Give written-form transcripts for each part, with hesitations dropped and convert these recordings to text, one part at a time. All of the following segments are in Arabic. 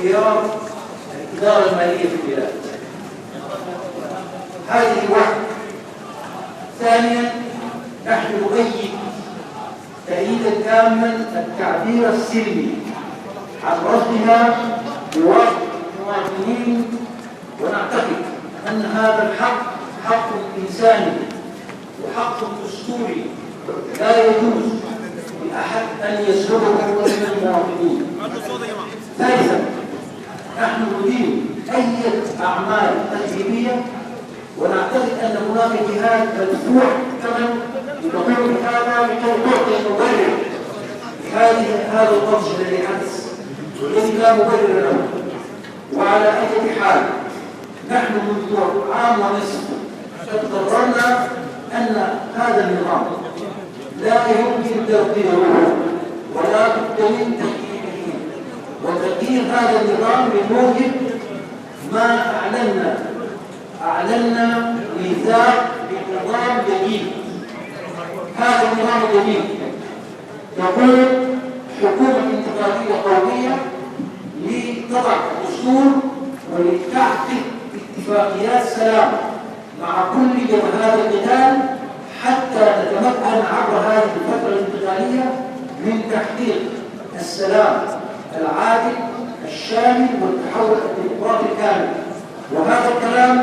وانهيار الإدارة المالية في البلاد. هذه واحدة. ثانيا، نحن نؤيد تأييدا تاما التعبير السلمي عن رفضها بواسطة المواطنين، ونعتقد أن هذا الحق حق إنساني وحق دستوري لا يجوز لأحد أن يسلبه من المواطنين. ثالثا، نحن ندين أي أعمال تخريبية، ونعتقد أن هناك جهات مدفوع ثمن لتقوم بهذا لكي تعطي مبرر هذا القرش الذي حدث والذي لا مبرر له. وعلى أي حال نحن منذ عام ونصف قد قررنا أن هذا النظام لا يمكن تغييره ولا بد من تغييره، وتغيير هذا النظام بموجب ما أعلنا ميثاق بنظام جديد. هذا النظام الجديد يقول حكومة انتقالية قومية لتضع دستور ولتعقد اتفاقيات سلام مع كل جبهات القتال حتى نتمكن عبر هذه الفترة الانتقالية من تحقيق السلام العادل الشامل والتحول الديمقراطي الكامل. وهذا الكلام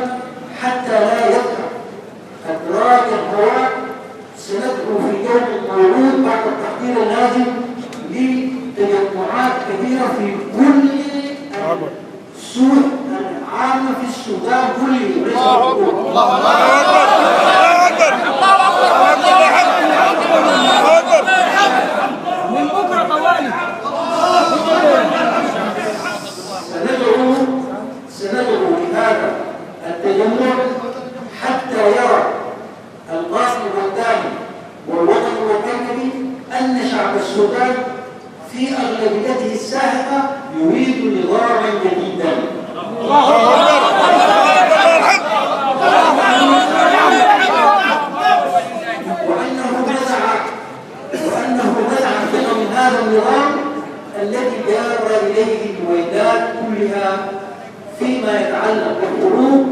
حتى لا يبقى أدراج الهواء سندعو في يوم الموعود بعد التحضير اللازم لتجمعات كبيرة في كل السور العامة في السودان كله. من بكرة طوالي سندعو لهذا التجمع حتى يرى القاسم والداني والوطن والكندي أن شعب السودان في أغلبيته الساحقة يريد نظاما جديدا، وأنه نزع الثقة من هذا النظام الذي جار إليه الويلات كلها فيما يتعلق بالحروب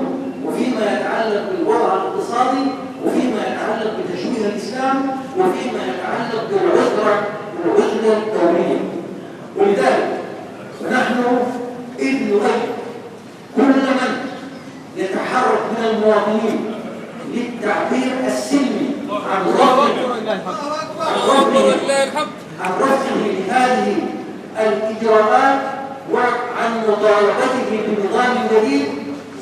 وفيما يتعلق بالوضع الاقتصادي وفيما يتعلق بتشويه الإسلام وفيما يتعلق بالعزلة الدولية. ولذلك نحن إذ نؤيد كل من يتحرك من المواطنين للتعبير السلمي عن رفضه لهذه الإجراءات وعن مطالبته بنظام جديد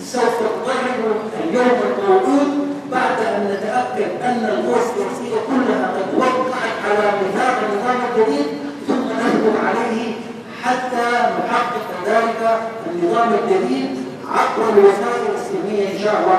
سوف تقرر اليوم الموعود بعد أن نتأكد أن القوى السياسية كلها قد وقعت على ميثاق النظام الجديد، ثم نحكم عليه حتى نحقق ذلك النظام الجديد عبر الوسائل السلمية إن شاء الله.